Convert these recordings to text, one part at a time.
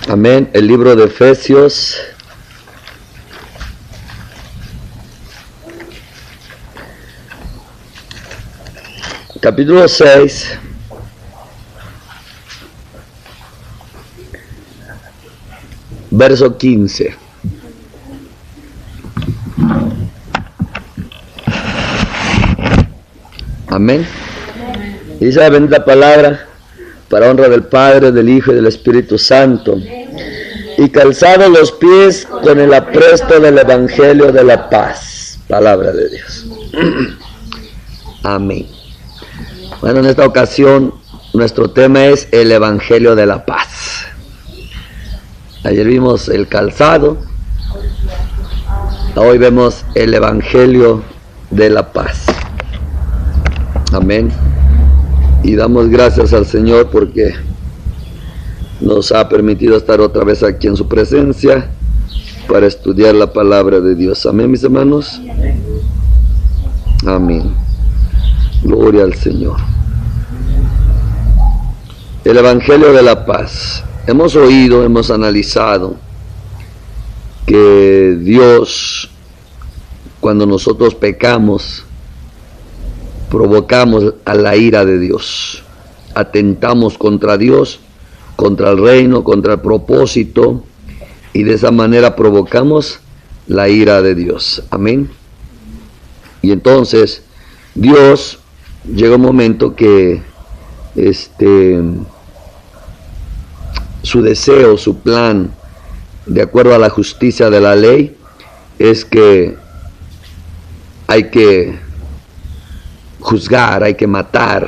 Amén. El libro de Efesios, capítulo 6, verso 15. Amén. Dice la bendita palabra, para honra del Padre, del Hijo y del Espíritu Santo, y calzados los pies con el apresto del Evangelio de la paz. Palabra de Dios. Amén. Bueno, en esta ocasión nuestro tema es el Evangelio de la paz. Ayer vimos el calzado, hoy vemos el Evangelio de la paz. Amén. Y damos gracias al Señor porque nos ha permitido estar otra vez aquí en su presencia para estudiar la palabra de Dios. Amén, mis hermanos. Amén. Gloria al Señor. El Evangelio de la paz. Hemos oído, hemos analizado que Dios, cuando nosotros pecamos, provocamos a la ira de Dios, atentamos contra Dios, contra el reino, contra el propósito, y de esa manera provocamos la ira de Dios. Amén. Y entonces Dios, llega un momento que su deseo, su plan, de acuerdo a la justicia de la ley, es que hay que juzgar, hay que matar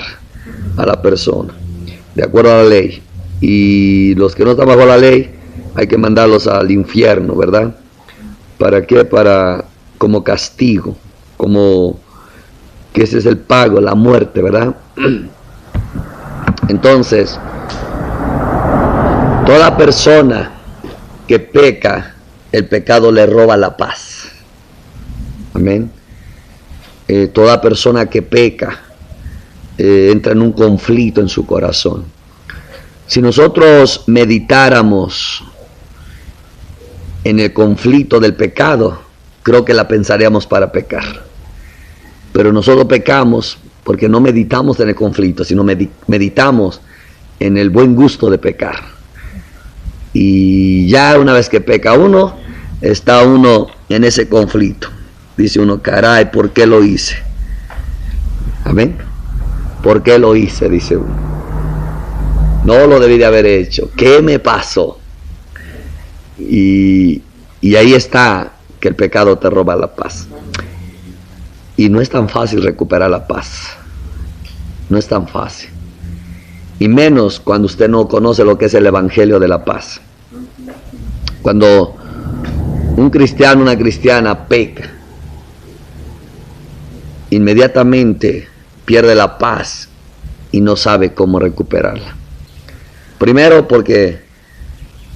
a la persona, de acuerdo a la ley. Y los que no están bajo la ley, hay que mandarlos al infierno, ¿verdad? ¿Para qué? Como castigo, como que ese es el pago, la muerte, ¿verdad? Entonces, toda persona que peca, el pecado le roba la paz. Amén. Toda persona que peca entra en un conflicto en su corazón. Si nosotros meditáramos en el conflicto del pecado, creo que la pensaríamos para pecar. Pero nosotros pecamos porque no meditamos en el conflicto, sino meditamos en el buen gusto de pecar. Y ya una vez que peca uno, está uno en ese conflicto. Dice uno, caray, ¿por qué lo hice? Amén. ¿Por qué lo hice? Dice uno. No lo debí de haber hecho. ¿Qué me pasó? Y ahí está que el pecado te roba la paz. Y no es tan fácil recuperar la paz. No es tan fácil. Y menos cuando usted no conoce lo que es el Evangelio de la paz. Cuando un cristiano, una cristiana peca, inmediatamente pierde la paz y no sabe cómo recuperarla. Primero porque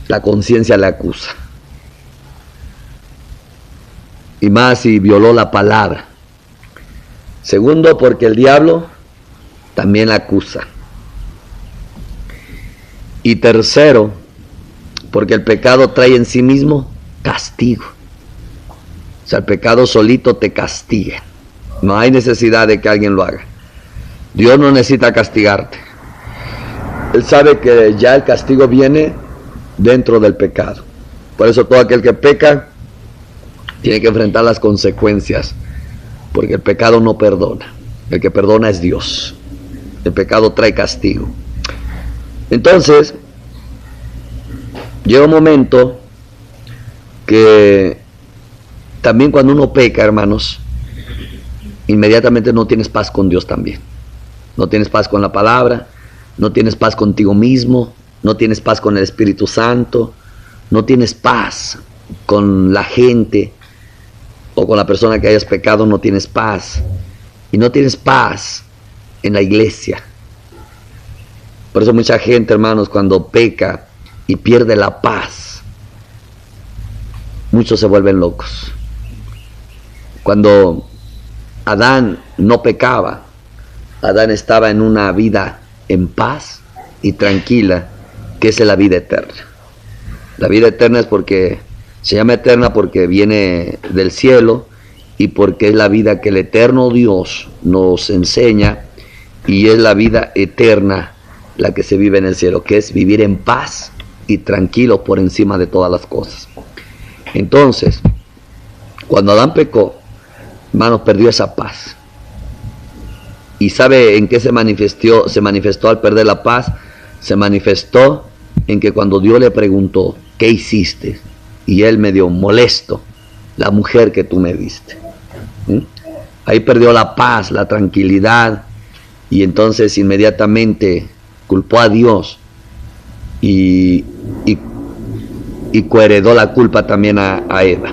la conciencia le acusa. Y más si violó la palabra. Segundo porque el diablo también la acusa. Y tercero porque el pecado trae en sí mismo castigo. O sea, el pecado solito te castiga. No hay necesidad de que alguien lo haga. Dios no necesita castigarte. Él sabe que ya el castigo viene dentro del pecado. Por eso todo aquel que peca tiene que enfrentar las consecuencias. Porque el pecado no perdona. El que perdona es Dios. El pecado trae castigo. Entonces, llega un momento que también cuando uno peca, hermanos, inmediatamente no tienes paz con Dios también. No tienes paz con la palabra, no tienes paz contigo mismo, no tienes paz con el Espíritu Santo, no tienes paz con la gente o con la persona que hayas pecado, no tienes paz. Y no tienes paz en la iglesia. Por eso mucha gente, hermanos, cuando peca y pierde la paz, muchos se vuelven locos. Cuando Adán no pecaba, Adán estaba en una vida en paz y tranquila, que es la vida eterna. La vida eterna es porque se llama eterna porque viene del cielo y porque es la vida que el eterno Dios nos enseña, y es la vida eterna la que se vive en el cielo, que es vivir en paz y tranquilo por encima de todas las cosas. Entonces, cuando Adán pecó, hermanos, perdió esa paz. ¿Y sabe en qué se manifestó? Se manifestó al perder la paz. Se manifestó en que cuando Dios le preguntó, ¿qué hiciste? Y él medio molesto, la mujer que tú me diste. Ahí perdió la paz, la tranquilidad, y entonces inmediatamente culpó a Dios y coheredó la culpa también a Eva,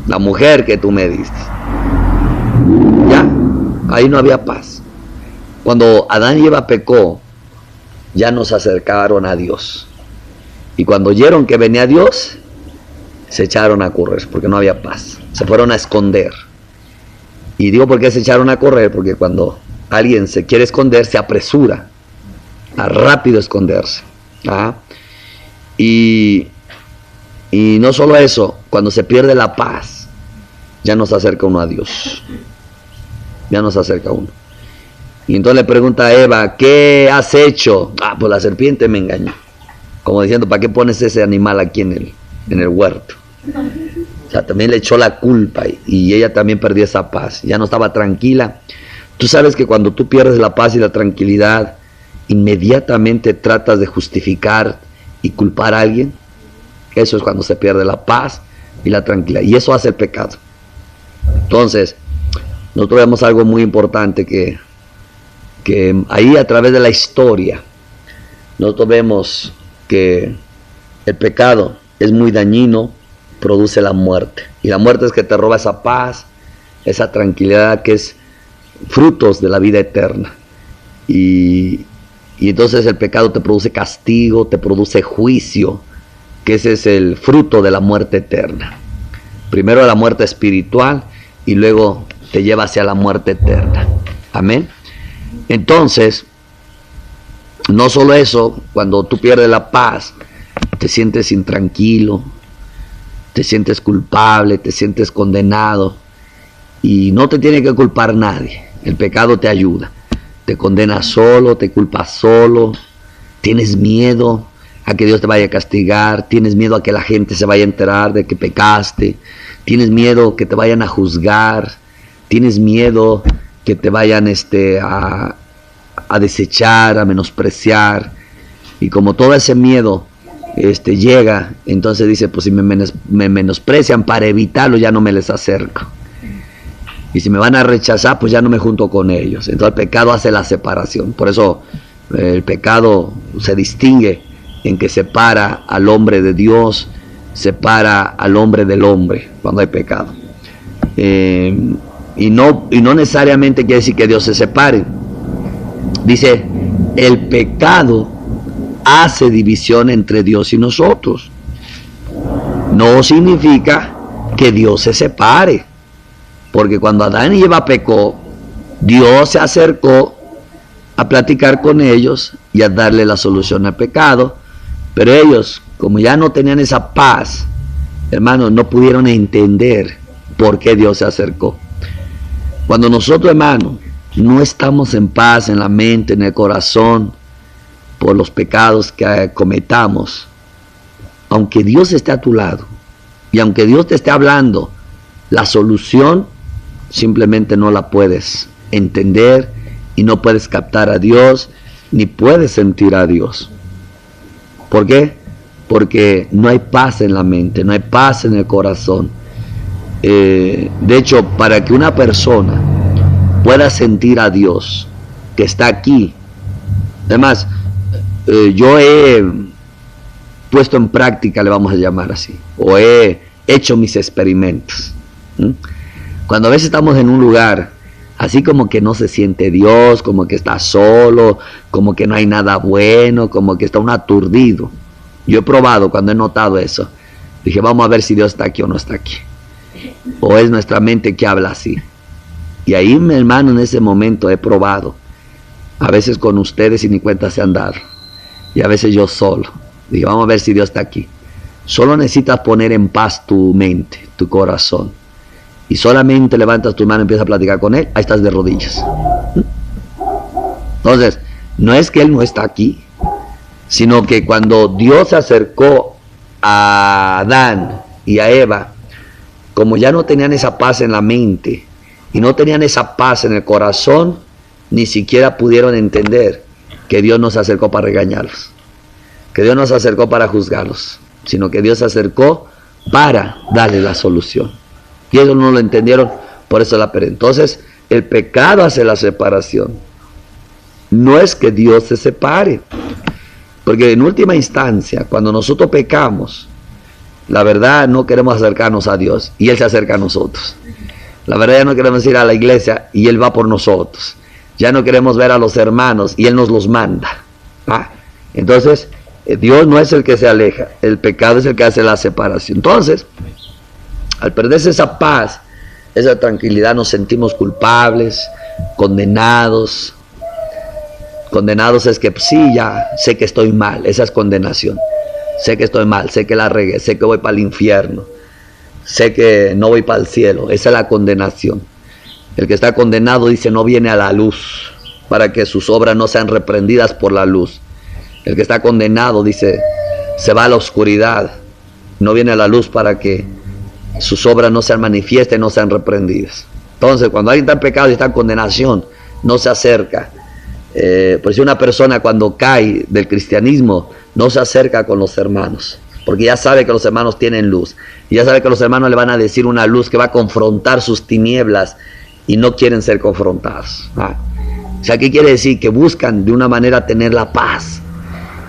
la mujer que tú me diste. Ya, ahí no había paz. Cuando Adán y Eva pecó, ya nos acercaron a Dios. Y cuando oyeron que venía Dios, se echaron a correr, porque no había paz. Se fueron a esconder. Y digo por qué se echaron a correr, porque cuando alguien se quiere esconder, se apresura a rápido esconderse. ¿Ah? Y no solo eso, cuando se pierde la paz, ya nos acerca uno a Dios. Ya nos acerca uno. Y entonces le pregunta a Eva, ¿qué has hecho? Pues la serpiente me engañó. Como diciendo, ¿para qué pones ese animal aquí en el huerto? O sea, también le echó la culpa y ella también perdió esa paz. Ya no estaba tranquila. Tú sabes que cuando tú pierdes la paz y la tranquilidad, inmediatamente tratas de justificar y culpar a alguien. Eso es cuando se pierde la paz y la tranquilidad. Y eso hace el pecado. Entonces, nosotros vemos algo muy importante que ahí a través de la historia, nosotros vemos que el pecado es muy dañino, produce la muerte. Y la muerte es que te roba esa paz, esa tranquilidad que es frutos de la vida eterna. Y entonces el pecado te produce castigo, te produce juicio, que ese es el fruto de la muerte eterna. Primero la muerte espiritual y luego te lleva hacia la muerte eterna. Amén. Entonces, no solo eso, cuando tú pierdes la paz, te sientes intranquilo, te sientes culpable, te sientes condenado, y no te tiene que culpar nadie. El pecado te ayuda, te condena solo, te culpa solo, tienes miedo a que Dios te vaya a castigar, tienes miedo a que la gente se vaya a enterar de que pecaste, tienes miedo que te vayan a juzgar, tienes miedo que te vayan a desechar, a menospreciar. Y como todo ese miedo llega, entonces dice, pues si me menosprecian, para evitarlo ya no me les acerco. Y si me van a rechazar, pues ya no me junto con ellos. Entonces el pecado hace la separación. Por eso el pecado se distingue en que separa al hombre de Dios, separa al hombre del hombre cuando hay pecado. Y no necesariamente quiere decir que Dios se separe. Dice, el pecado hace división entre Dios y nosotros. No significa que Dios se separe. Porque cuando Adán y Eva pecó, Dios se acercó a platicar con ellos y a darle la solución al pecado. Pero ellos, como ya no tenían esa paz, hermanos, no pudieron entender por qué Dios se acercó. Cuando nosotros, hermanos, no estamos en paz en la mente, en el corazón, por los pecados que cometamos, aunque Dios esté a tu lado y aunque Dios te esté hablando, la solución simplemente no la puedes entender y no puedes captar a Dios ni puedes sentir a Dios. ¿Por qué? Porque no hay paz en la mente, no hay paz en el corazón. De hecho, para que una persona pueda sentir a Dios que está aquí, además, yo he puesto en práctica, le vamos a llamar así, o he hecho mis experimentos. Cuando a veces estamos en un lugar así como que no se siente Dios, como que está solo, como que no hay nada bueno, como que está uno aturdido. Yo he probado, cuando he notado eso, dije, vamos a ver si Dios está aquí o no está aquí. O es nuestra mente que habla así. Y ahí, mi hermano, en ese momento he probado. A veces con ustedes y ni cuenta se han dado. Y a veces yo solo. Dije, vamos a ver si Dios está aquí. Solo necesitas poner en paz tu mente, tu corazón. Y solamente levantas tu mano y empiezas a platicar con Él, ahí estás de rodillas. Entonces, no es que Él no está aquí, sino que cuando Dios se acercó a Adán y a Eva, como ya no tenían esa paz en la mente y no tenían esa paz en el corazón, ni siquiera pudieron entender que Dios no se acercó para regañarlos, que Dios no se acercó para juzgarlos, sino que Dios se acercó para darle la solución. Y ellos no lo entendieron, por eso la perdieron. Entonces, el pecado hace la separación. No es que Dios se separe, porque en última instancia, cuando nosotros pecamos, la verdad no queremos acercarnos a Dios y Él se acerca a nosotros. La verdad ya no queremos ir a la iglesia y Él va por nosotros. Ya no queremos ver a los hermanos y Él nos los manda. Entonces, Dios no es el que se aleja, el pecado es el que hace la separación. Entonces, al perderse esa paz, esa tranquilidad, nos sentimos culpables, condenados. Condenados es que sí, ya sé que estoy mal, esa es condenación. Sé que estoy mal, sé que la regué, sé que voy para el infierno, sé que no voy para el cielo, esa es la condenación. El que está condenado dice no viene a la luz, para que sus obras no sean reprendidas por la luz. El que está condenado dice se va a la oscuridad, no viene a la luz para que sus obras no sean manifiestas, no sean reprendidas. Entonces cuando alguien está en pecado y está en condenación, no se acerca. Por si una persona cuando cae del cristianismo no se acerca con los hermanos, porque ya sabe que los hermanos tienen luz, y ya sabe que los hermanos le van a decir una luz que va a confrontar sus tinieblas y no quieren ser confrontados. O sea, ¿qué quiere decir? Que buscan de una manera tener la paz.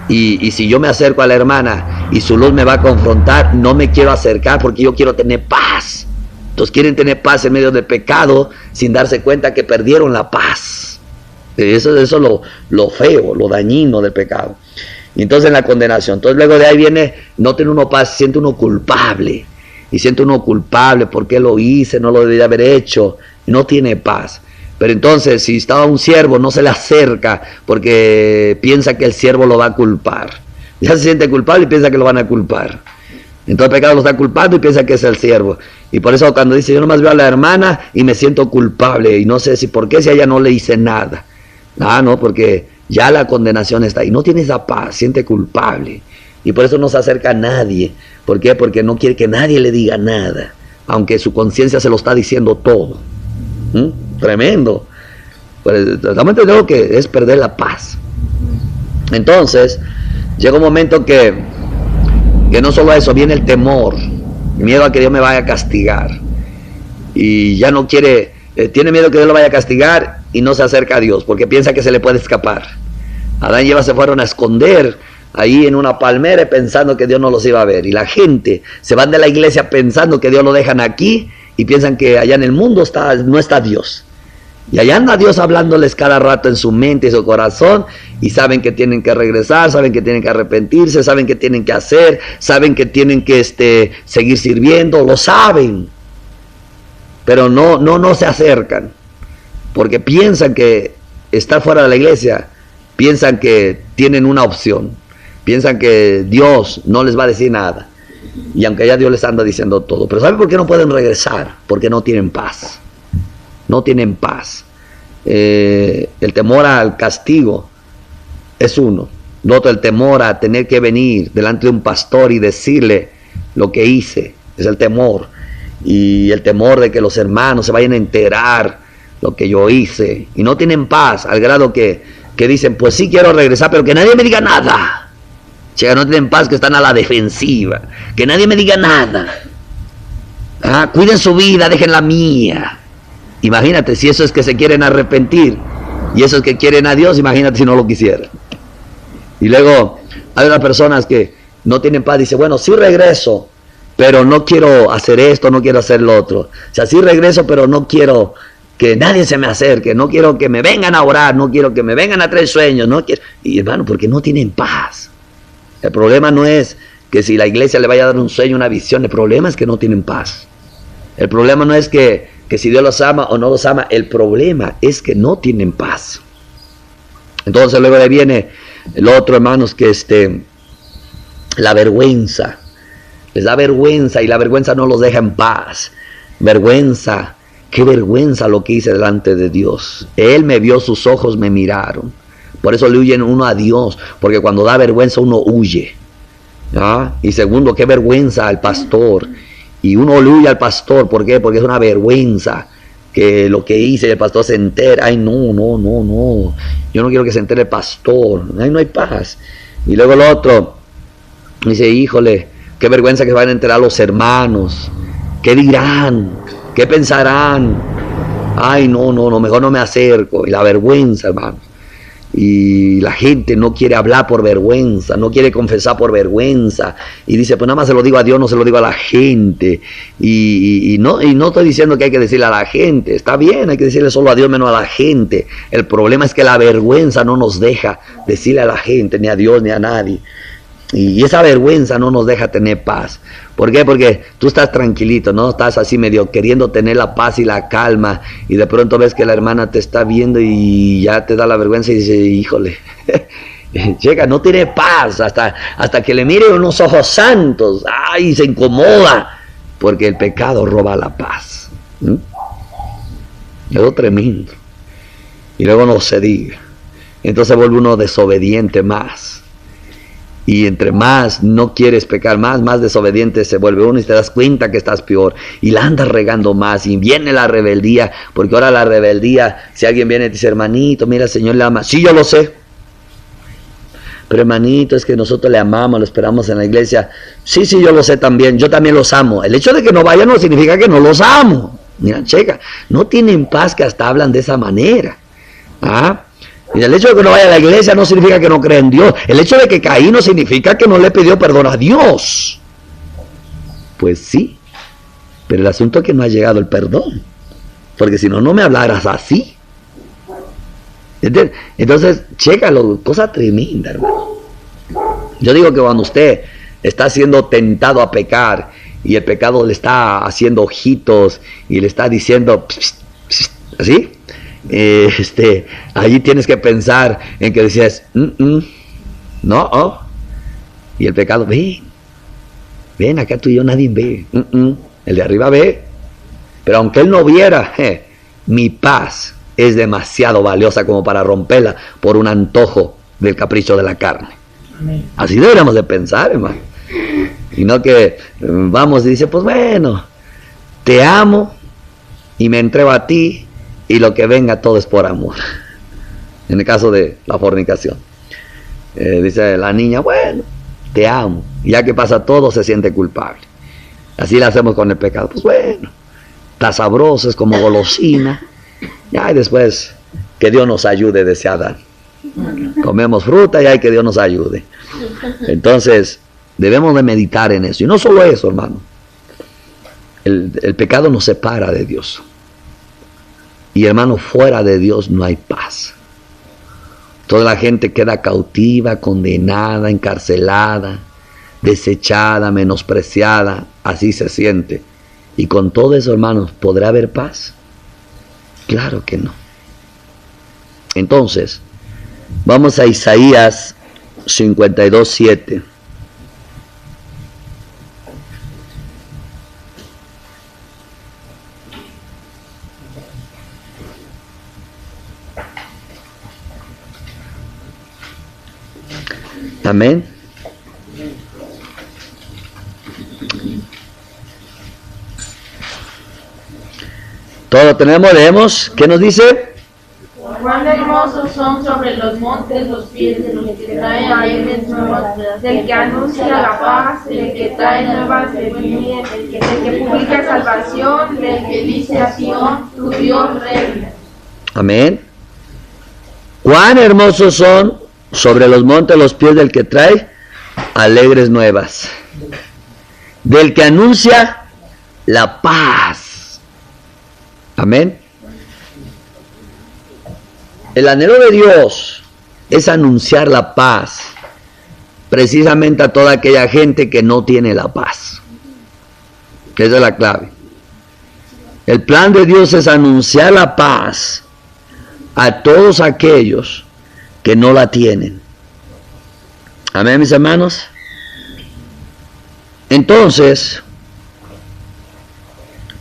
Y si yo me acerco a la hermana y su luz me va a confrontar, no me quiero acercar porque yo quiero tener paz. Entonces quieren tener paz en medio del pecado sin darse cuenta que perdieron la paz. Eso es lo feo, lo dañino del pecado. Y entonces en la condenación. Entonces luego de ahí viene, no tiene uno paz, siente uno culpable. Y siente uno culpable, ¿por qué lo hice? No lo debía haber hecho. No tiene paz. Pero entonces, si estaba un siervo, no se le acerca porque piensa que el siervo lo va a culpar. Ya se siente culpable y piensa que lo van a culpar. Entonces el pecado lo está culpando y piensa que es el siervo. Y por eso cuando dice, yo nomás veo a la hermana y me siento culpable. Y no sé si por qué, si a ella no le hice nada. No, porque ya la condenación está ahí. No tiene esa paz, siente culpable. Y por eso no se acerca a nadie. ¿Por qué? Porque no quiere que nadie le diga nada. Aunque su conciencia se lo está diciendo todo. Tremendo. Pues realmente creo que es perder la paz. Entonces, llega un momento que no solo eso, viene el temor, miedo a que Dios me vaya a castigar. Y ya no quiere, tiene miedo que Dios lo vaya a castigar y no se acerca a Dios, porque piensa que se le puede escapar. Adán y Eva se fueron a esconder ahí en una palmera pensando que Dios no los iba a ver. Y la gente se van de la iglesia pensando que Dios lo dejan aquí y piensan que allá en el mundo no está Dios. Y allá anda Dios hablándoles cada rato en su mente y su corazón, y saben que tienen que regresar, saben que tienen que arrepentirse, saben que tienen que hacer, saben que tienen que seguir sirviendo, lo saben, pero no se acercan, porque piensan que estar fuera de la iglesia, piensan que tienen una opción, piensan que Dios no les va a decir nada, y aunque ya Dios les anda diciendo todo. Pero ¿saben por qué no pueden regresar? Porque no tienen paz. No tienen paz. El temor al castigo es uno. Lo otro, el temor a tener que venir delante de un pastor y decirle lo que hice, es el temor. Y el temor de que los hermanos se vayan a enterar lo que yo hice. Y no tienen paz al grado que dicen, pues sí quiero regresar, pero que nadie me diga nada. Chega, no tienen paz, que están a la defensiva. Que nadie me diga nada. Cuiden su vida, dejen la mía. Imagínate, si eso es que se quieren arrepentir y eso es que quieren a Dios, imagínate si no lo quisieran. Y luego hay unas personas que no tienen paz, dice, bueno, sí regreso, pero no quiero hacer esto, no quiero hacer lo otro. O sea, sí regreso, pero no quiero que nadie se me acerque, no quiero que me vengan a orar, no quiero que me vengan a traer sueños, no quiero. Y hermano, porque no tienen paz. El problema no es que si la iglesia le vaya a dar un sueño, una visión, el problema es que no tienen paz. El problema no es que si Dios los ama o no los ama, el problema es que no tienen paz. Entonces luego le viene el otro, hermanos, que la vergüenza. Les da vergüenza y la vergüenza no los deja en paz. Vergüenza, qué vergüenza lo que hice delante de Dios. Él me vio, sus ojos me miraron. Por eso le huyen uno a Dios, porque cuando da vergüenza uno huye. ¿Ah? Y segundo, qué vergüenza al pastor. Y uno le huye al pastor, ¿por qué? Porque es una vergüenza que lo que hice, el pastor se entera. Ay, no. Yo no quiero que se entere el pastor. Ay, no hay paz. Y luego el otro dice, híjole, qué vergüenza que se van a enterar los hermanos. ¿Qué dirán? ¿Qué pensarán? Ay, no, mejor no me acerco. Y la vergüenza, hermano. Y la gente no quiere hablar por vergüenza, no quiere confesar por vergüenza, y dice, pues nada más se lo digo a Dios, no se lo digo a la gente. Y no estoy diciendo que hay que decirle a la gente, está bien, hay que decirle solo a Dios menos a la gente. El problema es que la vergüenza no nos deja decirle a la gente, ni a Dios ni a nadie. Y esa vergüenza no nos deja tener paz. ¿Por qué? Porque tú estás tranquilito, ¿no? Estás así medio queriendo tener la paz y la calma, y de pronto ves que la hermana te está viendo y ya te da la vergüenza y dice, híjole, llega, no tiene paz hasta que le mire unos ojos santos. ¡Ay! Se incomoda, porque el pecado roba la paz. Es lo tremendo. Y luego no se diga. Entonces vuelve uno desobediente más. Y entre más no quieres pecar, más desobediente se vuelve uno, y te das cuenta que estás peor. Y la andas regando más, y viene la rebeldía. Porque ahora la rebeldía, si alguien viene y te dice, hermanito, mira, el Señor le ama. Sí, yo lo sé. Pero hermanito, es que nosotros le amamos, lo esperamos en la iglesia. Sí, yo lo sé también. Yo también los amo. El hecho de que no vayan no significa que no los amo. Mira, checa, no tienen paz que hasta hablan de esa manera. ¿Ah? Y el hecho de que no vaya a la iglesia no significa que no cree en Dios. El hecho de que caí no significa que no le pidió perdón a Dios. Pues sí, pero el asunto es que no ha llegado el perdón. Porque si no, no me hablaras así. ¿Entiendes? Entonces, chécalo, cosa tremenda, hermano. Yo digo que cuando usted está siendo tentado a pecar y el pecado le está haciendo ojitos y le está diciendo pss, pss, así, allí tienes que pensar en que decías, no, y el pecado, ven, acá tú y yo nadie ve, el de arriba ve, pero aunque él no viera, mi paz es demasiado valiosa como para romperla por un antojo del capricho de la carne. Amén. Así deberíamos de pensar, hermano, y no que vamos y dice, pues bueno, te amo y me entrego a ti, y lo que venga todo es por amor. En el caso de la fornicación, dice la niña, bueno, te amo, y ya que pasa todo se siente culpable. Así lo hacemos con el pecado. Pues bueno, está sabroso, es como golosina, ya, y después que Dios nos ayude, decía Adán. Comemos fruta y hay que Dios nos ayude. Entonces debemos de meditar en eso. Y no solo eso, hermano, el pecado nos separa de Dios. Y hermano, fuera de Dios no hay paz. Toda la gente queda cautiva, condenada, encarcelada, desechada, menospreciada. Así se siente. Y con todo eso, hermanos, ¿podrá haber paz? Claro que no. Entonces, vamos a Isaías 52:7. Amén. Todo lo tenemos, leemos. ¿Qué nos dice? Cuán hermosos son sobre los montes los pies de los que traen alegres nuevas, del que anuncia la paz, del que trae nuevas de bien, del que publica salvación, del que dice a Sion, tu Dios reina. Amén. Cuán hermosos son sobre los montes los pies del que trae alegres nuevas, del que anuncia la paz. Amén. El anhelo de Dios es anunciar la paz precisamente a toda aquella gente que no tiene la paz. Esa es la clave. El plan de Dios es anunciar la paz a todos aquellos que no la tienen. Amén, mis hermanos. Entonces,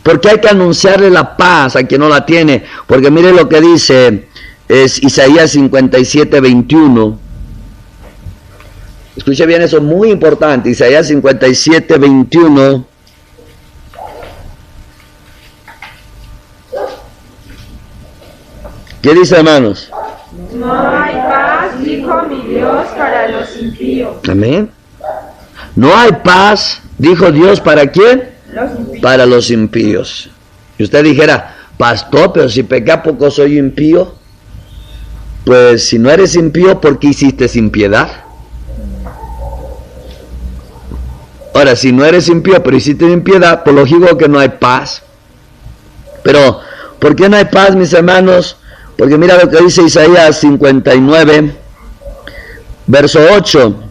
¿por qué hay que anunciarle la paz a quien no la tiene? Porque mire lo que dice es Isaías 57:21. Escuche bien, eso es muy importante. Isaías 57:21. ¿Qué dice, hermanos? No hay paz, dijo mi Dios, para los impíos. Amén. No hay paz, dijo Dios, ¿para quién? Los impíos. Para los impíos. Y usted dijera, pastor, pero si pequé, ¿a poco soy impío? Pues si no eres impío, ¿por qué hiciste impiedad? Ahora, si no eres impío, pero hiciste impiedad, por lógico que no hay paz. Pero, ¿por qué no hay paz, mis hermanos? Porque mira lo que dice Isaías 59, verso 8.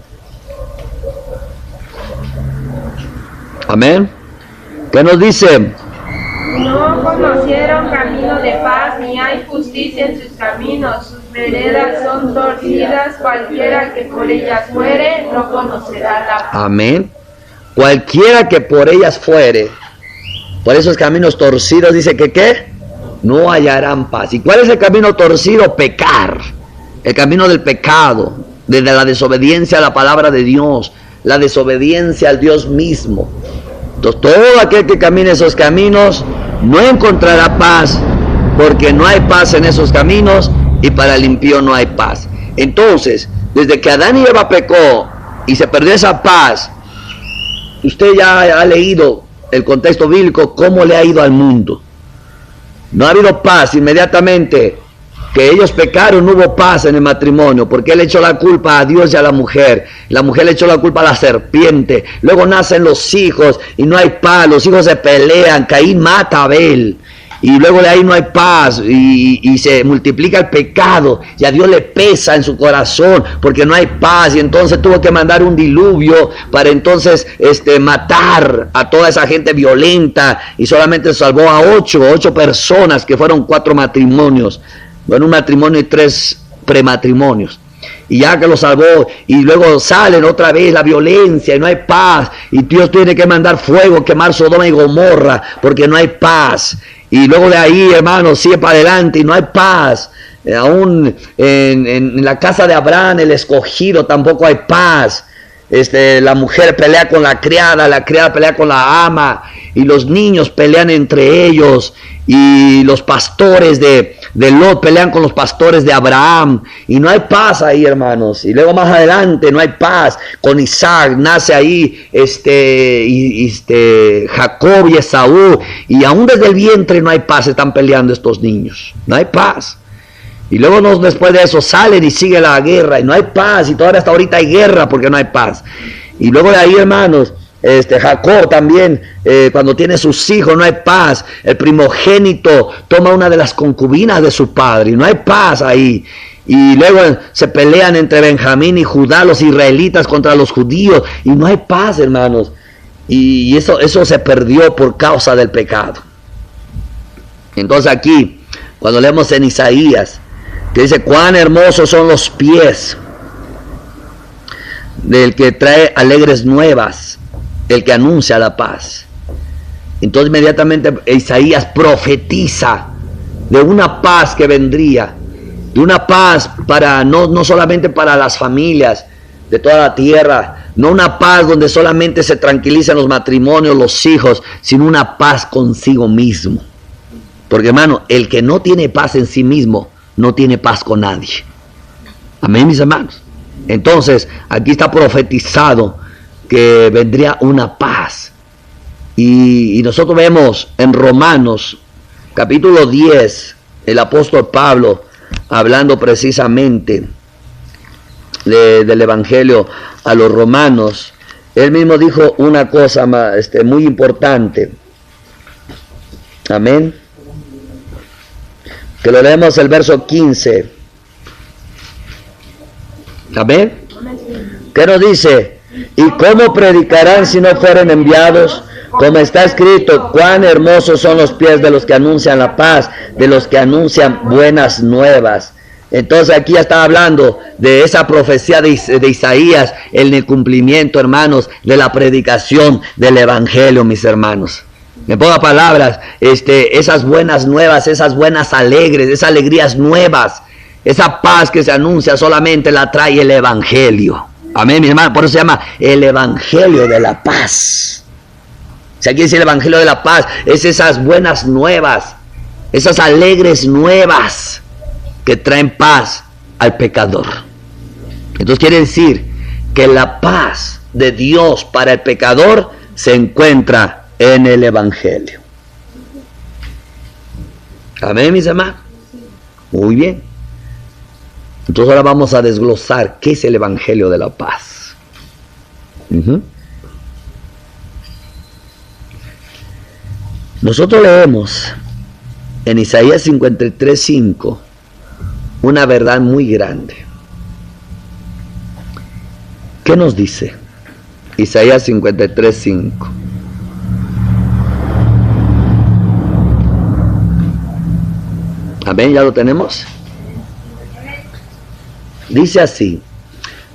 Amén. ¿Qué nos dice? No conocieron camino de paz, ni hay justicia en sus caminos. Sus veredas son torcidas, cualquiera que por ellas fuere, no conocerá la paz. Amén. Cualquiera que por ellas fuere, por esos caminos torcidos, dice que ¿qué? No hallarán paz. ¿Y cuál es el camino torcido? Pecar. El camino del pecado, desde la desobediencia a la palabra de Dios, la desobediencia al Dios mismo. Entonces, todo aquel que camine esos caminos no encontrará paz, porque no hay paz en esos caminos y para el impío no hay paz. Entonces, desde que Adán y Eva pecó y se perdió esa paz, usted ya ha leído el contexto bíblico, cómo le ha ido al mundo. No ha habido paz inmediatamente que ellos pecaron, no hubo paz en el matrimonio, porque él echó la culpa a Dios y a la mujer le echó la culpa a la serpiente, luego nacen los hijos y no hay paz, los hijos se pelean, Caín mata a Abel, y luego de ahí no hay paz, y se multiplica el pecado, y a Dios le pesa en su corazón, porque no hay paz, y entonces tuvo que mandar un diluvio, para entonces matar a toda esa gente violenta, y solamente salvó a 8 personas, que fueron 4 matrimonios, bueno, un matrimonio y 3 prematrimonios, y ya que lo salvó, y luego salen otra vez la violencia, y no hay paz, y Dios tiene que mandar fuego, quemar Sodoma y Gomorra, porque no hay paz. Y luego de ahí, hermanos, sigue para adelante y no hay paz. Aún en la casa de Abraham, el escogido, tampoco hay paz. La mujer pelea con la criada pelea con la ama, y los niños pelean entre ellos, y los pastores de Lot pelean con los pastores de Abraham, y no hay paz ahí, hermanos. Y luego más adelante no hay paz. Con Isaac nace ahí Jacob y Esaú, y aún desde el vientre no hay paz, están peleando estos niños, no hay paz. Y luego después de eso salen y sigue la guerra y no hay paz, y todavía hasta ahorita hay guerra porque no hay paz. Y luego de ahí, hermanos, Jacob también, cuando tiene sus hijos no hay paz. El primogénito toma una de las concubinas de su padre y no hay paz ahí. Y luego se pelean entre Benjamín y Judá, los israelitas contra los judíos, y no hay paz, hermanos. Y eso se perdió por causa del pecado. Entonces aquí, cuando leemos en Isaías, que dice, cuán hermosos son los pies del que trae alegres nuevas, el que anuncia la paz. Entonces inmediatamente Isaías profetiza de una paz que vendría, de una paz para no solamente para las familias de toda la tierra, no una paz donde solamente se tranquilizan los matrimonios, los hijos, sino una paz consigo mismo. Porque, hermano, el que no tiene paz en sí mismo no tiene paz con nadie. Amén, mis hermanos. Entonces, aquí está profetizado que vendría una paz. Y nosotros vemos en Romanos, capítulo 10, el apóstol Pablo, hablando precisamente del Evangelio a los romanos, él mismo dijo una cosa muy importante. Amén. Que lo leemos el verso 15. Amén. ¿Qué nos dice? ¿Y cómo predicarán si no fueren enviados? Como está escrito, cuán hermosos son los pies de los que anuncian la paz, de los que anuncian buenas nuevas. Entonces aquí ya está hablando de esa profecía de Isaías, en el cumplimiento, hermanos, de la predicación del Evangelio, mis hermanos. En pocas palabras, esas buenas nuevas, esas buenas alegres, esas alegrías nuevas, esa paz que se anuncia solamente la trae el Evangelio. Amén, mis hermanos, por eso se llama el Evangelio de la paz. Si aquí dice el Evangelio de la paz, es esas buenas nuevas, esas alegres nuevas que traen paz al pecador. Entonces quiere decir que la paz de Dios para el pecador se encuentra en el Evangelio. Amén, mis hermanos. Muy bien. Entonces ahora vamos a desglosar qué es el Evangelio de la paz. Nosotros leemos en Isaías 53:5 una verdad muy grande. ¿Qué nos dice? Isaías 53:5. Amén, ¿ya lo tenemos? Dice así: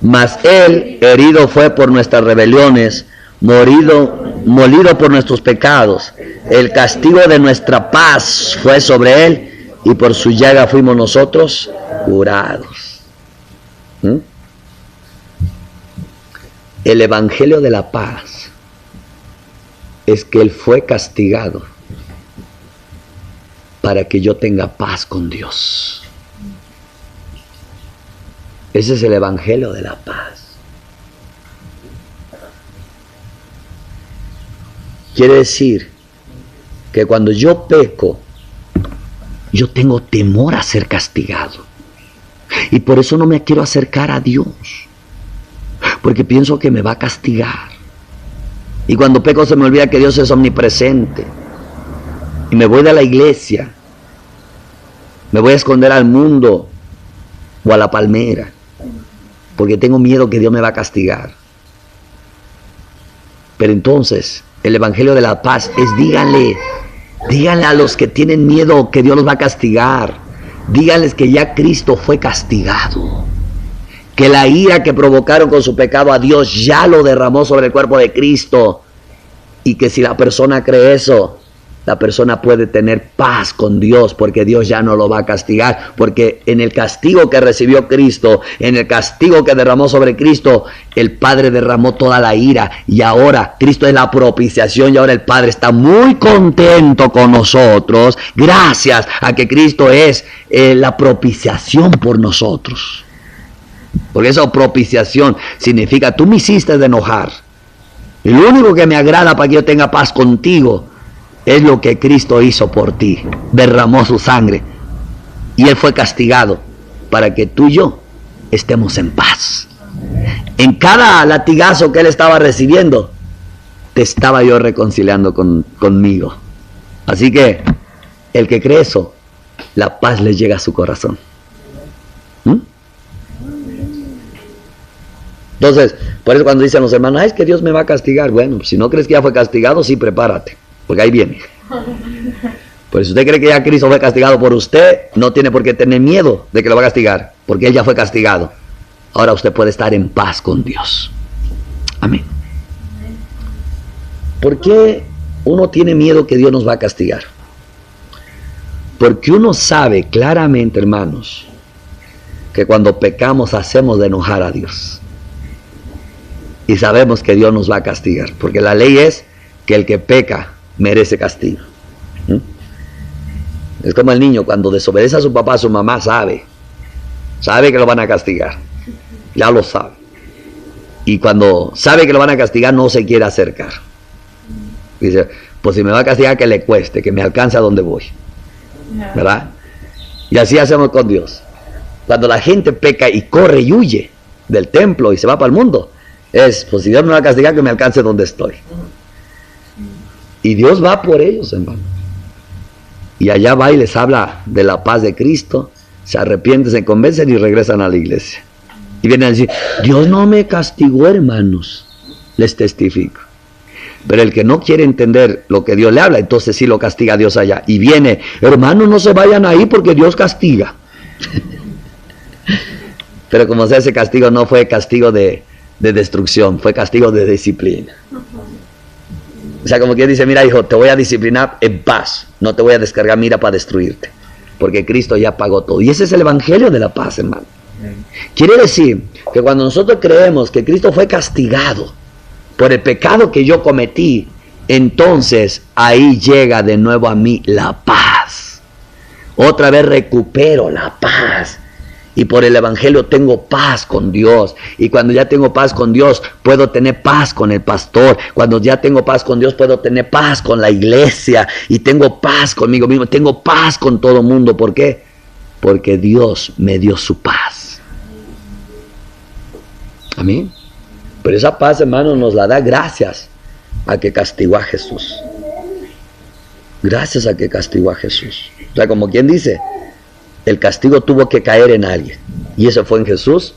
mas él herido fue por nuestras rebeliones, molido por nuestros pecados. El castigo de nuestra paz fue sobre él, y por su llaga fuimos nosotros curados. El Evangelio de la paz es que él fue castigado para que yo tenga paz con Dios. Ese es el Evangelio de la paz. Quiere decir que cuando yo peco, yo tengo temor a ser castigado. Y por eso no me quiero acercar a Dios, porque pienso que me va a castigar. Y cuando peco se me olvida que Dios es omnipresente. Y me voy de la iglesia. Me voy a esconder al mundo o a la palmera, porque tengo miedo que Dios me va a castigar. Pero entonces, el Evangelio de la paz es díganle a los que tienen miedo que Dios los va a castigar. Díganles que ya Cristo fue castigado. Que la ira que provocaron con su pecado a Dios ya lo derramó sobre el cuerpo de Cristo. Y que si la persona cree eso, la persona puede tener paz con Dios, porque Dios ya no lo va a castigar, porque en el castigo que recibió Cristo, en el castigo que derramó sobre Cristo, el Padre derramó toda la ira, y ahora Cristo es la propiciación, y ahora el Padre está muy contento con nosotros, gracias a que Cristo es la propiciación por nosotros. Porque esa propiciación significa, tú me hiciste de enojar, y lo único que me agrada para que yo tenga paz contigo es lo que Cristo hizo por ti. Derramó su sangre y Él fue castigado para que tú y yo estemos en paz. En cada latigazo que Él estaba recibiendo, te estaba yo reconciliando conmigo. Así que el que cree eso, la paz le llega a su corazón. Entonces, por eso cuando dicen los hermanos, es que Dios me va a castigar. Bueno, si no crees que ya fue castigado, sí, prepárate, porque ahí viene. Pues si usted cree que ya Cristo fue castigado por usted, no tiene por qué tener miedo de que lo va a castigar, porque Él ya fue castigado. Ahora usted puede estar en paz con Dios. Amén. ¿Por qué uno tiene miedo que Dios nos va a castigar? Porque uno sabe claramente, hermanos, que cuando pecamos hacemos de enojar a Dios. Y sabemos que Dios nos va a castigar, porque la ley es que el que peca merece castigo. Es como el niño cuando desobedece a su papá, a su mamá, sabe que lo van a castigar, ya lo sabe, y cuando sabe que lo van a castigar no se quiere acercar. Dice, pues si me va a castigar, que le cueste, que me alcance a donde voy, ¿verdad? Y así hacemos con Dios. Cuando la gente peca y corre y huye del templo y se va para el mundo, es, pues si Dios me va a castigar, que me alcance donde estoy. Y Dios va por ellos, hermano. Y allá va y les habla de la paz de Cristo, se arrepienten, se convencen y regresan a la iglesia. Y vienen a decir, Dios no me castigó, hermanos, les testifico. Pero el que no quiere entender lo que Dios le habla, entonces sí lo castiga Dios allá. Y viene, hermanos, no se vayan ahí porque Dios castiga. Pero como sea, ese castigo no fue castigo de destrucción, fue castigo de disciplina. O sea, como quien dice, mira hijo, te voy a disciplinar en paz, no te voy a descargar mira para destruirte, porque Cristo ya pagó todo. Y ese es el evangelio de la paz, hermano. Quiere decir que cuando nosotros creemos que Cristo fue castigado por el pecado que yo cometí, entonces ahí llega de nuevo a mí la paz. Otra vez recupero la paz. Y por el evangelio tengo paz con Dios. Y cuando ya tengo paz con Dios, puedo tener paz con el pastor. Cuando ya tengo paz con Dios, puedo tener paz con la iglesia. Y tengo paz conmigo mismo. Tengo paz con todo el mundo. ¿Por qué? Porque Dios me dio su paz. Amén. Pero esa paz, hermano, nos la da gracias a que castigó a Jesús. Gracias a que castigó a Jesús. O sea, como quien dice, el castigo tuvo que caer en alguien. Y eso fue en Jesús,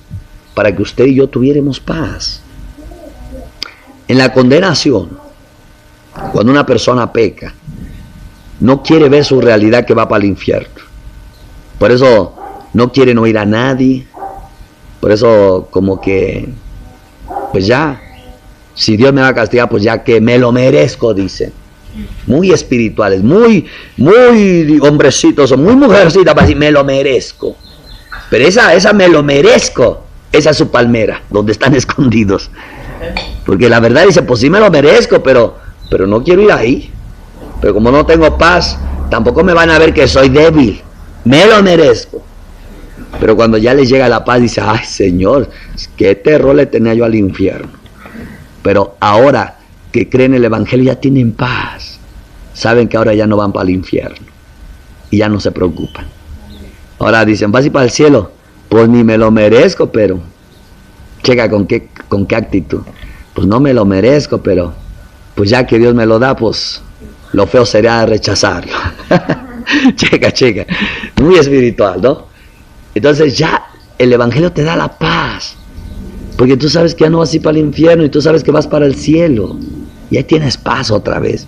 para que usted y yo tuviéramos paz. En la condenación, cuando una persona peca, no quiere ver su realidad que va para el infierno. Por eso no quieren oír a nadie. Por eso como que, pues ya, si Dios me va a castigar, pues ya que me lo merezco, dicen. Muy espirituales, muy hombrecitos o muy mujercitas para decir me lo merezco. Pero esa me lo merezco, esa es su palmera, donde están escondidos. Porque la verdad dice, pues sí me lo merezco, pero no quiero ir ahí. Pero como no tengo paz, tampoco me van a ver que soy débil. Me lo merezco. Pero cuando ya les llega la paz, dice, ay Señor, qué terror le tenía yo al infierno. Pero ahora que creen el evangelio ya tienen paz. Saben que ahora ya no van para el infierno. Y ya no se preocupan. Ahora dicen, ¿vas a ir para el cielo? Pues ni me lo merezco, pero... Checa con qué actitud. Pues no me lo merezco, pero... Pues ya que Dios me lo da, pues... Lo feo sería rechazarlo. Checa. Muy espiritual, ¿no? Entonces ya el evangelio te da la paz. Porque tú sabes que ya no vas a ir para el infierno y tú sabes que vas para el cielo. Y ahí tienes paz otra vez.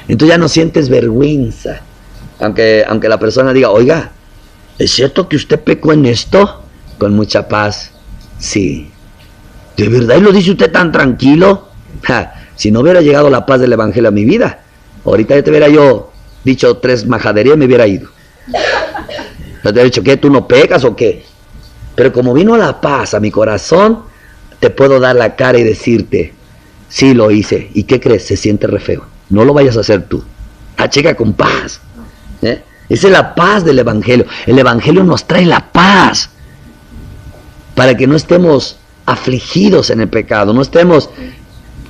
Entonces ya no sientes vergüenza. Aunque la persona diga, oiga, ¿es cierto que usted pecó en esto? Con mucha paz. Sí. ¿De verdad? ¿Y lo dice usted tan tranquilo? Si no hubiera llegado la paz del evangelio a mi vida, ahorita ya te hubiera yo dicho 3 majaderías y me hubiera ido. Yo te hubiera dicho, ¿qué? ¿Tú no pecas o qué? Pero como vino la paz a mi corazón, te puedo dar la cara y decirte, sí lo hice. ¿Y qué crees? Se siente re feo. No lo vayas a hacer tú. Checa con paz. Esa es la paz del evangelio. El evangelio nos trae la paz. Para que no estemos afligidos en el pecado. No estemos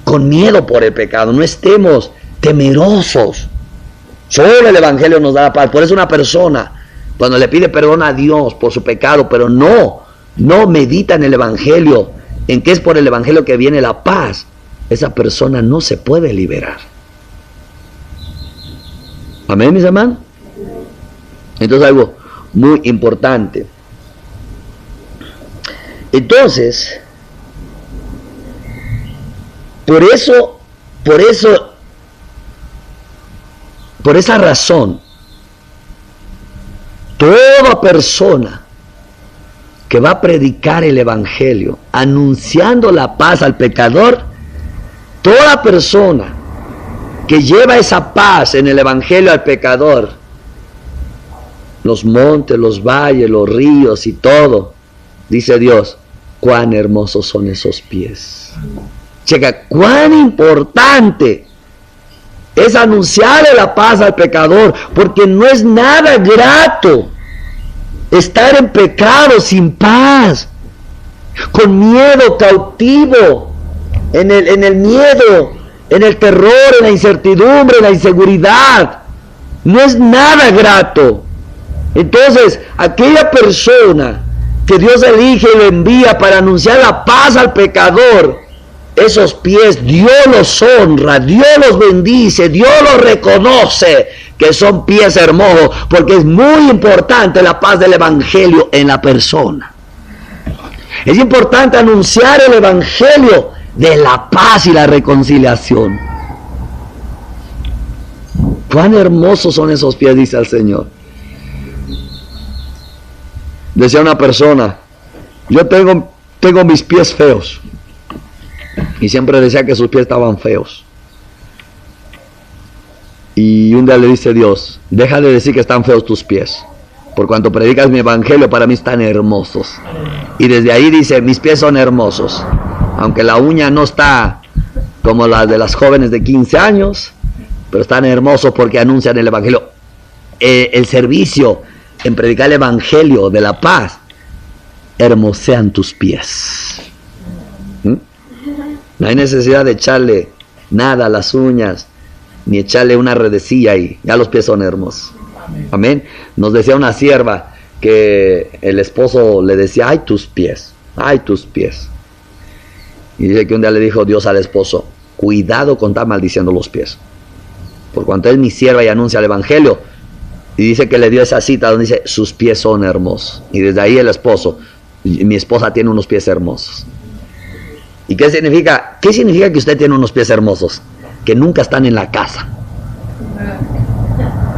con miedo por el pecado. No estemos temerosos. Solo el evangelio nos da la paz. Por eso una persona, cuando le pide perdón a Dios por su pecado, pero no medita en el evangelio, en que es por el evangelio que viene la paz, esa persona no se puede liberar. Amén, mis hermanos. Entonces algo muy importante. Entonces, por esa razón, toda persona que va a predicar el evangelio, anunciando la paz al pecador, toda persona que lleva esa paz en el evangelio al pecador, los montes, los valles, los ríos y todo, dice Dios, cuán hermosos son esos pies. Checa, cuán importante es anunciarle la paz al pecador, porque no es nada grato estar en pecado sin paz, con miedo, cautivo, en el miedo, en el terror, en la incertidumbre, en la inseguridad. No es nada grato. Entonces, aquella persona que Dios elige y le envía para anunciar la paz al pecador, esos pies Dios los honra, Dios los bendice, Dios los reconoce que son pies hermosos, porque es muy importante la paz del evangelio en la persona. Es importante anunciar el evangelio de la paz y la reconciliación. Cuán hermosos son esos pies, dice el Señor. Decía una persona, Yo tengo mis pies feos. Y siempre decía que sus pies estaban feos. Y un día le dice Dios, deja de decir que están feos tus pies. Por cuanto predicas mi evangelio, para mí están hermosos. Y desde ahí dice, mis pies son hermosos. Aunque la uña no está como la de las jóvenes de 15 años, pero están hermosos porque anuncian el evangelio. El servicio en predicar el evangelio de la paz, hermosean tus pies. No hay necesidad de echarle nada a las uñas, ni echarle una redecilla y ya los pies son hermosos. Amén. Nos decía una sierva que el esposo le decía, ay tus pies, ay tus pies. Y dice que un día le dijo Dios al esposo, cuidado con estar maldiciendo los pies. Por cuanto es mi sierva y anuncia el evangelio. Y dice que le dio esa cita donde dice, sus pies son hermosos. Y desde ahí el esposo, mi esposa tiene unos pies hermosos. ¿Y qué significa? ¿Qué significa que usted tiene unos pies hermosos? Que nunca están en la casa.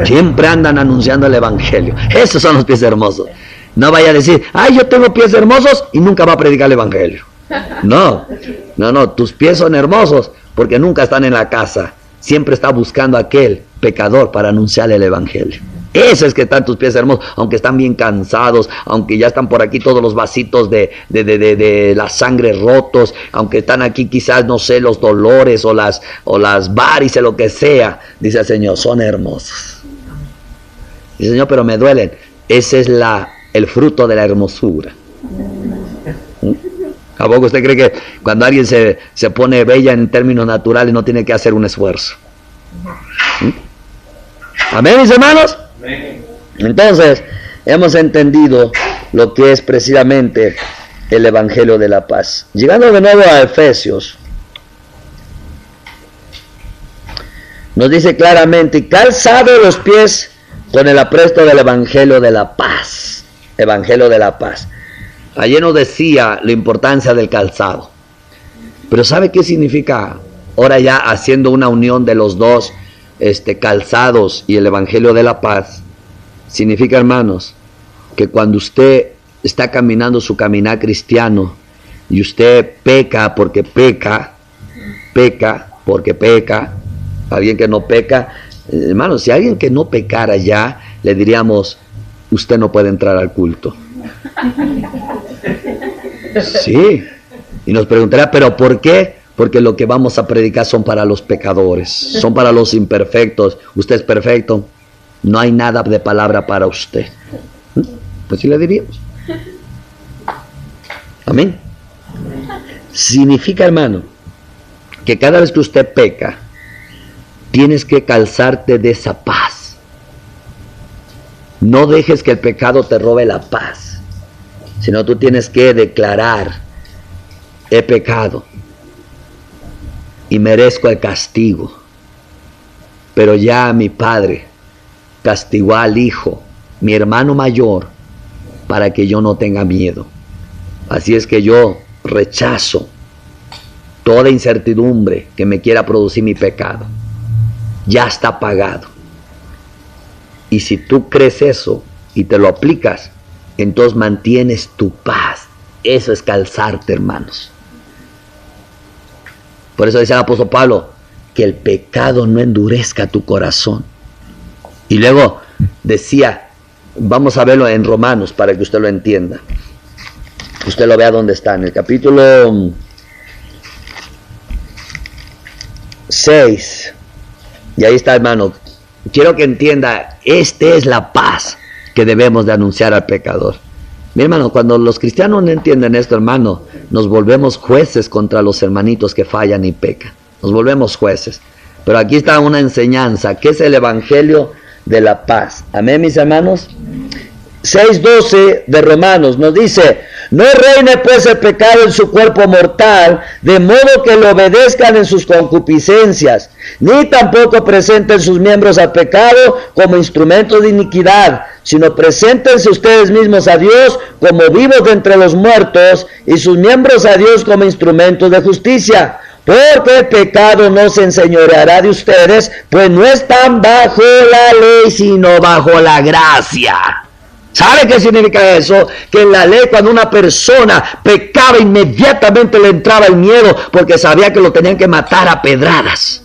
Siempre andan anunciando el evangelio. Esos son los pies hermosos. No vaya a decir, ay, yo tengo pies hermosos y nunca va a predicar el evangelio. No, tus pies son hermosos porque nunca están en la casa. Siempre está buscando a aquel pecador para anunciarle el evangelio. Eso es que están tus pies hermosos, aunque están bien cansados, aunque ya están por aquí todos los vasitos de la sangre rotos, aunque están aquí quizás, no sé, los dolores o las varices, lo que sea. Dice el Señor, son hermosos. Dice el Señor, pero me duelen. Ese es el fruto de la hermosura. ¿A poco usted cree que cuando alguien se pone bella en términos naturales no tiene que hacer un esfuerzo? ¿Amén, mis hermanos? Entonces, hemos entendido lo que es precisamente el Evangelio de la Paz. Llegando de nuevo a Efesios, nos dice claramente, y calzado los pies con el apresto del Evangelio de la Paz. Evangelio de la Paz. Ayer nos decía la importancia del calzado. Pero ¿sabe qué significa? Ahora ya haciendo una unión de los dos calzados y el Evangelio de la Paz, significa, hermanos, que cuando usted está caminando su caminar cristiano y usted peca porque peca porque peca, alguien que no peca, hermanos, si alguien que no pecara ya, le diríamos, usted no puede entrar al culto. Sí, y nos preguntará, ¿pero por qué? Porque lo que vamos a predicar son para los pecadores, son para los imperfectos. Usted es perfecto, no hay nada de palabra para usted. Pues sí le diríamos. Amén. Significa, hermano, que cada vez que usted peca, tienes que calzarte de esa paz. No dejes que el pecado te robe la paz, sino tú tienes que declarar, he pecado y merezco el castigo, pero ya mi Padre castigó al Hijo, mi hermano mayor, para que yo no tenga miedo. Así es que yo rechazo toda incertidumbre que me quiera producir mi pecado. Ya está pagado. Y si tú crees eso y te lo aplicas, entonces mantienes tu paz. Eso es calzarte, hermanos. Por eso dice el apóstol Pablo, que el pecado no endurezca tu corazón. Y luego decía, vamos a verlo en Romanos para que usted lo entienda. Usted lo vea dónde está, en el capítulo 6. Y ahí está, hermano. Quiero que entienda, esta es la paz que debemos de anunciar al pecador. Mi hermano, cuando los cristianos no entienden esto, hermano, nos volvemos jueces contra los hermanitos que fallan y pecan. Nos volvemos jueces. Pero aquí está una enseñanza, que es el Evangelio de la Paz. Amén, mis hermanos. 6:12 de Romanos nos dice, no reine pues el pecado en su cuerpo mortal, de modo que lo obedezcan en sus concupiscencias, ni tampoco presenten sus miembros al pecado como instrumentos de iniquidad, sino preséntense ustedes mismos a Dios como vivos de entre los muertos, y sus miembros a Dios como instrumentos de justicia. Porque el pecado no se enseñoreará de ustedes, pues no están bajo la ley, sino bajo la gracia. ¿Sabe qué significa eso? Que en la ley, cuando una persona pecaba, inmediatamente le entraba el miedo porque sabía que lo tenían que matar a pedradas.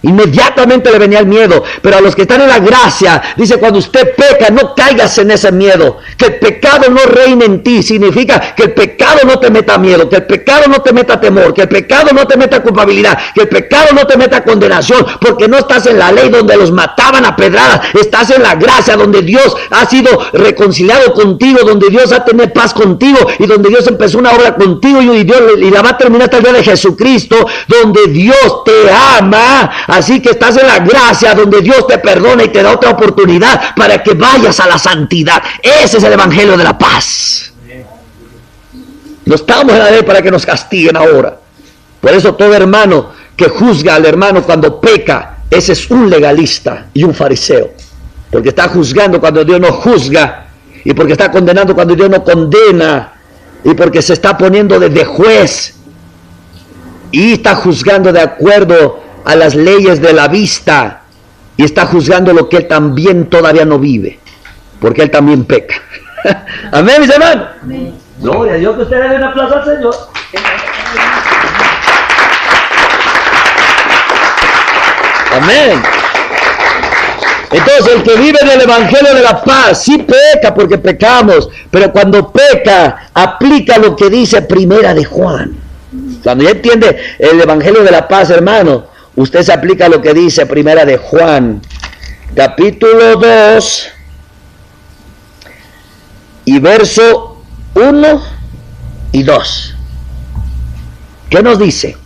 Inmediatamente le venía el miedo. Pero a los que están en la gracia, dice, cuando usted peca, no caigas en ese miedo. Que el pecado no reine en ti. Significa que el pecado no te meta miedo, que el pecado no te meta temor, que el pecado no te meta culpabilidad, que el pecado no te meta condenación, porque no estás en la ley donde los mataban a pedradas. Estás en la gracia donde Dios ha sido reconciliado contigo, donde Dios ha tenido paz contigo y donde Dios empezó una obra contigo y la va a terminar hasta el día de Jesucristo, donde Dios te ama. Así que estás en la gracia donde Dios te perdona y te da otra oportunidad para que vayas a la santidad. Ese es el evangelio de la paz. No estamos en la ley para que nos castiguen ahora. Por eso todo hermano que juzga al hermano cuando peca, ese es un legalista y un fariseo. Porque está juzgando cuando Dios no juzga, y porque está condenando cuando Dios no condena, y porque se está poniendo de juez y está juzgando de acuerdo a las leyes de la vista, y está juzgando lo que él también todavía no vive, porque él también peca. Amén, mis hermanos. Amén. Gloria a Dios, que usted le dé un aplauso al Señor. Amén. Entonces, el que vive en el evangelio de la paz sí peca porque pecamos, pero cuando peca aplica lo que dice Primera de Juan. Cuando ya entiende el evangelio de la paz, hermano, usted se aplica lo que dice Primera de Juan, capítulo 2 y verso 1 y 2. ¿Qué nos dice?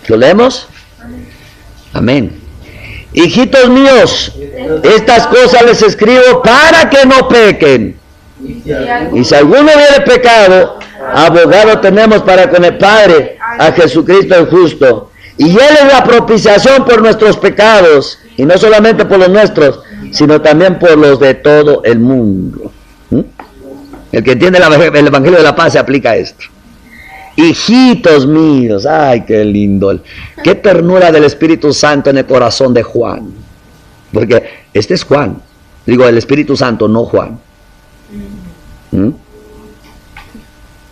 ¿Lo leemos? Amén. Hijitos míos, estas cosas les escribo para que no pequen. Y si alguno hubiere pecado, abogado tenemos para con el Padre, a Jesucristo el justo. Y Él es la propiciación por nuestros pecados, y no solamente por los nuestros, sino también por los de todo el mundo. El que entiende el evangelio de la paz se aplica a esto. Hijitos míos, ay, qué lindo, qué ternura del Espíritu Santo en el corazón de Juan, porque este es Juan, digo el Espíritu Santo, no Juan.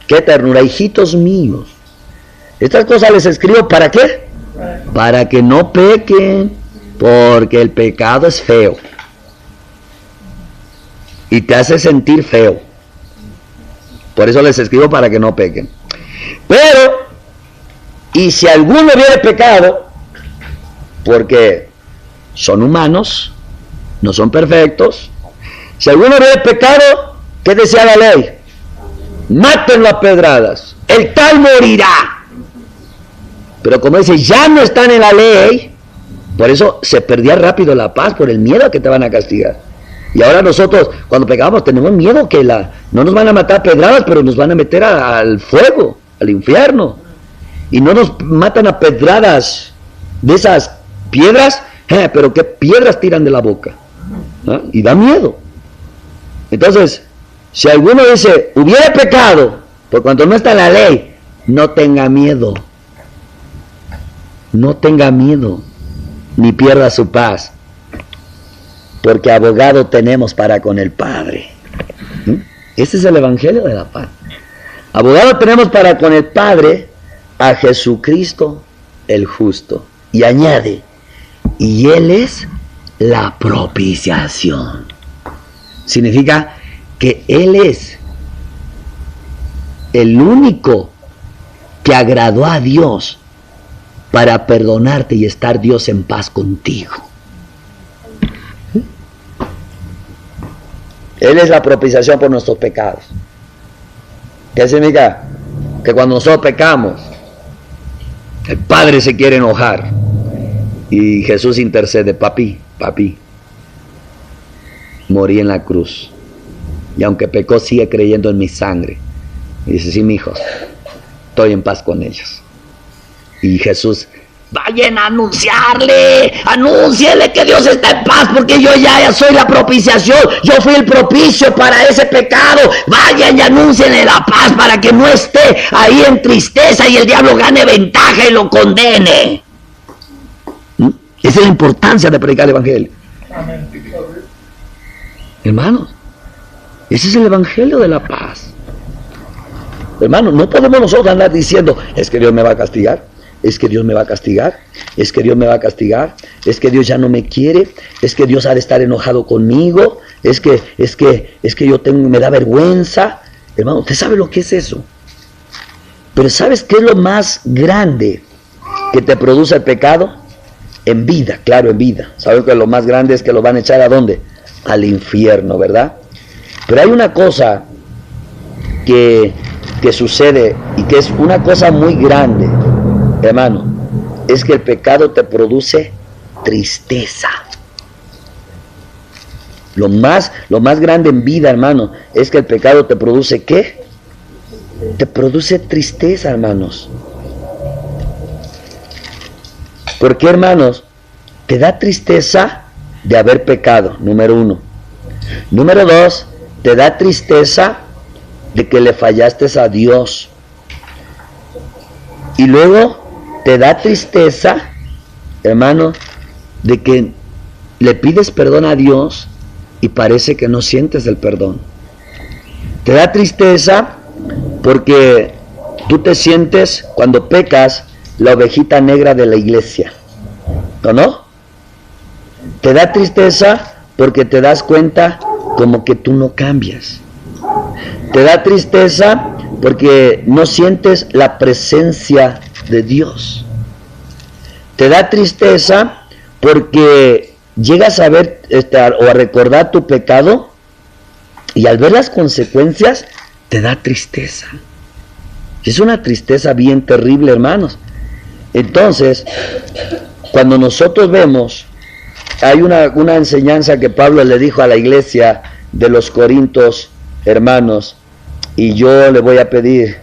Qué ternura, hijitos míos, estas cosas les escribo ¿para qué? Para que no pequen, porque el pecado es feo y te hace sentir feo. Por eso les escribo para que no pequen. Pero, y si alguno hubiere pecado, porque son humanos, no son perfectos, si alguno hubiere pecado, ¿qué decía la ley? Mátenlo a pedradas, el tal morirá. Pero como dice, ya no están en la ley, por eso se perdía rápido la paz, por el miedo a que te van a castigar. Y ahora nosotros, cuando pecamos, tenemos miedo que no nos van a matar a pedradas, pero nos van a meter al fuego, al infierno. Y no nos matan a pedradas de esas piedras, pero qué piedras tiran de la boca. Y da miedo. Entonces, si alguno dice, hubiera pecado, por cuanto no está en la ley, no tenga miedo. No tenga miedo, ni pierda su paz. Porque abogado tenemos para con el Padre. Ese es el evangelio de la paz. Abogado tenemos para con el Padre a Jesucristo el justo. Y añade, y Él es la propiciación. Significa que Él es el único que agradó a Dios para perdonarte y estar Dios en paz contigo. Él es la propiciación por nuestros pecados. ¿Qué significa? Que cuando nosotros pecamos, el Padre se quiere enojar y Jesús intercede, papi, morí en la cruz y aunque pecó sigue creyendo en mi sangre. Y dice, sí, mijos, estoy en paz con ellos. Y Jesús, vayan a anúnciele que Dios está en paz, porque yo ya soy la propiciación, yo fui el propicio para ese pecado. Vayan y anúncienle la paz para que no esté ahí en tristeza y el diablo gane ventaja y lo condene. Esa es la importancia de predicar el evangelio. Hermanos, ese es el evangelio de la paz. Hermanos, no podemos nosotros andar diciendo, es que Dios me va a castigar, es que Dios me va a castigar, es que Dios me va a castigar, es que Dios ya no me quiere, es que Dios ha de estar enojado conmigo, es que yo me da vergüenza. Hermano, ¿usted sabe lo que es eso? Pero ¿sabes qué es lo más grande que te produce el pecado? En vida, claro, en vida. ¿Saben que lo más grande es que lo van a echar a dónde? Al infierno, ¿verdad? Pero hay una cosa que sucede y que es una cosa muy grande, hermano, es que el pecado te produce tristeza. Lo más grande en vida, hermano, es que el pecado te produce ¿qué? Te produce tristeza, hermanos. ¿Por qué, hermanos? Te da tristeza de haber pecado, número 1. Número 2, te da tristeza de que le fallaste a Dios. Y luego te da tristeza, hermano, de que le pides perdón a Dios y parece que no sientes el perdón. Te da tristeza porque tú te sientes, cuando pecas, la ovejita negra de la iglesia, ¿o no? Te da tristeza porque te das cuenta como que tú no cambias. Te da tristeza porque no sientes la presencia de Dios. Te da tristeza porque llegas a ver o a recordar tu pecado y al ver las consecuencias te da tristeza. Es una tristeza bien terrible, hermanos. Entonces, cuando nosotros vemos, hay una enseñanza que Pablo le dijo a la iglesia de los Corintios, hermanos, y yo le voy a pedir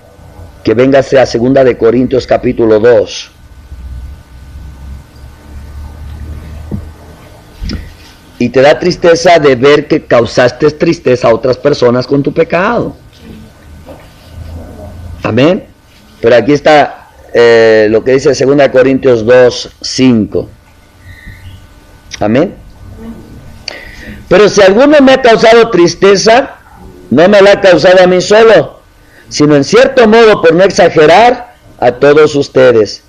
que véngase a 2 de Corintios capítulo 2. Y te da tristeza de ver que causaste tristeza a otras personas con tu pecado. Amén. Pero aquí está lo que dice 2 Corintios 2, 5. Amén. Pero si alguno me ha causado tristeza, no me la ha causado a mí solo, sino en cierto modo, por no exagerar, a todos ustedes.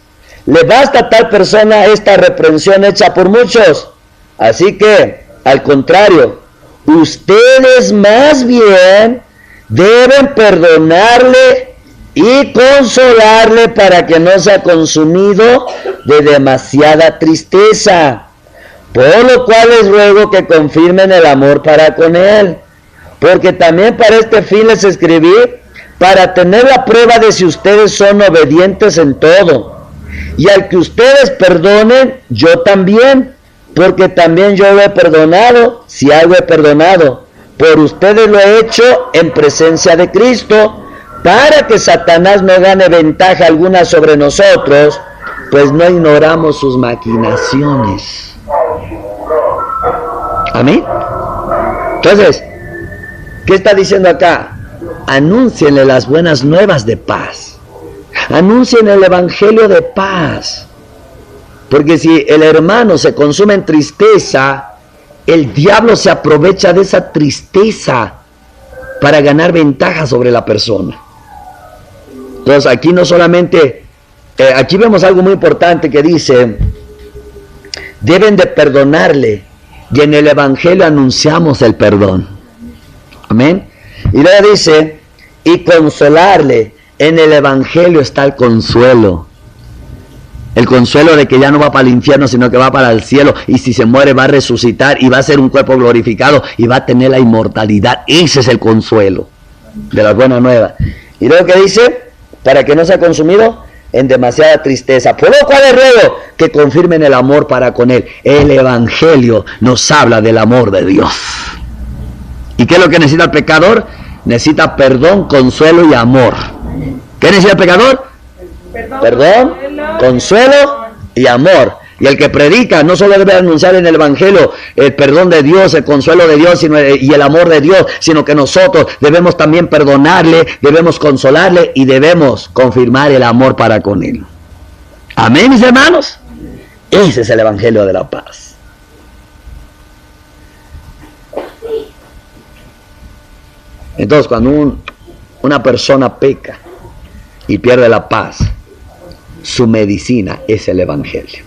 Le basta a tal persona esta reprensión hecha por muchos. Así que, al contrario, ustedes más bien deben perdonarle y consolarle para que no sea consumido de demasiada tristeza. Por lo cual les ruego que confirmen el amor para con él, porque también para este fin les escribí, para tener la prueba de si ustedes son obedientes en todo. Y al que ustedes perdonen, yo también, porque también yo lo he perdonado, si algo he perdonado. Por ustedes lo he hecho en presencia de Cristo, para que Satanás no gane ventaja alguna sobre nosotros, pues no ignoramos sus maquinaciones. Amén. Entonces, ¿qué está diciendo acá? Anúncienle las buenas nuevas de paz. Anuncien el evangelio de paz. Porque si el hermano se consume en tristeza, el diablo se aprovecha de esa tristeza para ganar ventaja sobre la persona. Entonces aquí no solamente, aquí vemos algo muy importante que dice, deben de perdonarle, y en el evangelio anunciamos el perdón. Amén. Y luego dice, y consolarle, en el evangelio está el consuelo. El consuelo de que ya no va para el infierno, sino que va para el cielo, y si se muere va a resucitar, y va a ser un cuerpo glorificado, y va a tener la inmortalidad. Ese es el consuelo de las buenas nuevas. Y luego que dice, para que no sea consumido en demasiada tristeza, por lo cual les ruego que confirmen el amor para con él. El evangelio nos habla del amor de Dios. ¿Y qué es lo que necesita el pecador? Necesita perdón, consuelo y amor. ¿Qué necesita el pecador? Perdón, consuelo y amor. Y el que predica no solo debe anunciar en el evangelio el perdón de Dios, el consuelo de Dios y el amor de Dios, sino que nosotros debemos también perdonarle, debemos consolarle y debemos confirmar el amor para con él. Amén, mis hermanos. Ese es el evangelio de la paz. Entonces, cuando una persona peca y pierde la paz, su medicina es el Evangelio.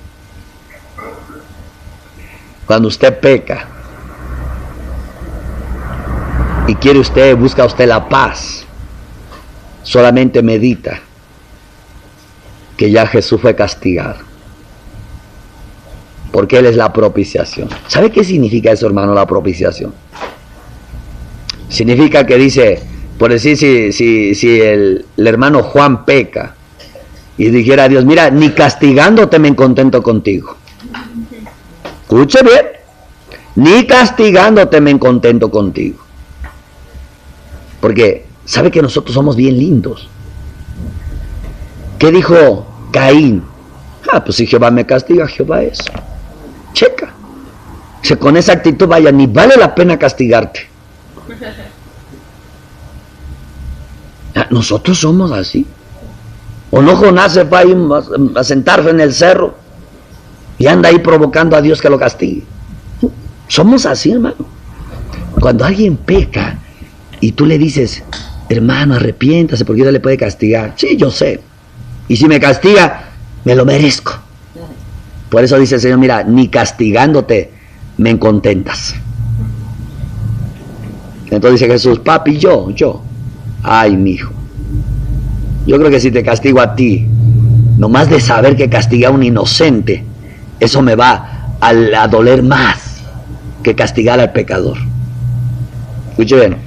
Cuando usted peca y busca usted la paz, solamente medita que ya Jesús fue castigado, porque Él es la propiciación. ¿Sabe qué significa eso, hermano, la propiciación? Significa que dice, por decir, si el hermano Juan peca y dijera a Dios, mira, ni castigándote me contento contigo. Escuche bien, ni castigándote me contento contigo. Porque sabe que nosotros somos bien lindos. ¿Qué dijo Caín? Pues si Jehová me castiga, Jehová es. Checa. Con esa actitud, vaya, ni vale la pena castigarte. Nosotros somos así. ¿O no Jonás se fue ahí a sentarse en el cerro y anda ahí provocando a Dios que lo castigue? Somos así, hermano. Cuando alguien peca y tú le dices, hermano, arrepiéntase porque Dios le puede castigar. Sí, yo sé. Y si me castiga, me lo merezco. Por eso dice el Señor, mira, ni castigándote me contentas. Entonces dice Jesús, papi, yo. Ay, mijo. Yo creo que si te castigo a ti, nomás de saber que castiga a un inocente, eso me va a doler más que castigar al pecador. Escuche bien.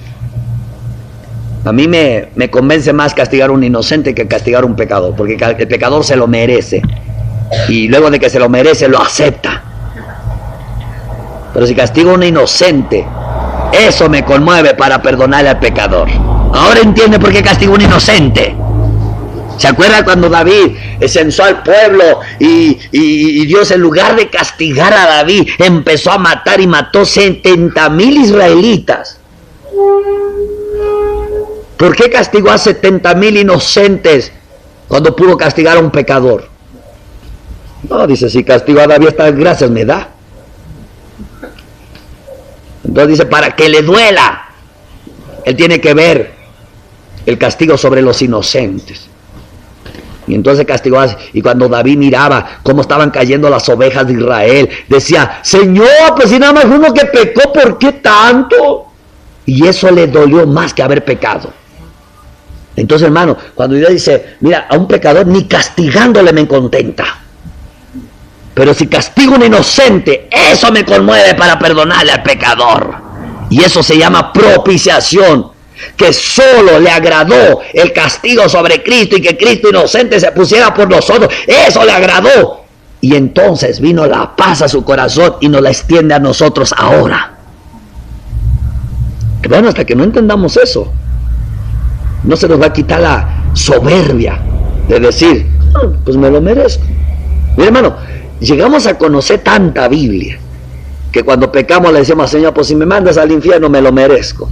A mí me convence más castigar a un inocente que castigar a un pecador, porque el pecador se lo merece. Y luego de que se lo merece, lo acepta. Pero si castigo a un inocente, eso me conmueve para perdonarle al pecador. Ahora entiende por qué castigo a un inocente. ¿Se acuerda cuando David censó al pueblo y Dios, en lugar de castigar a David, empezó a matar y mató 70,000 israelitas? ¿Por qué castigó a 70,000 inocentes cuando pudo castigar a un pecador? No, dice, si castigo a David, estas gracias me da. Entonces dice, para que le duela, él tiene que ver el castigo sobre los inocentes. Y entonces castigó así. Y cuando David miraba cómo estaban cayendo las ovejas de Israel, decía, Señor, pues si nada más uno que pecó, ¿por qué tanto? Y eso le dolió más que haber pecado. Entonces, hermano, cuando Dios dice, mira, a un pecador ni castigándole me contenta, pero si castigo a un inocente, eso me conmueve para perdonarle al pecador. Y eso se llama propiciación, que solo le agradó el castigo sobre Cristo y que Cristo inocente se pusiera por nosotros. Eso le agradó. Y entonces vino la paz a su corazón y nos la extiende a nosotros ahora. Bueno, hasta que no entendamos eso, no se nos va a quitar la soberbia de decir, pues me lo merezco. Mira, hermano, llegamos a conocer tanta Biblia que cuando pecamos le decimos, Señor, pues si me mandas al infierno me lo merezco.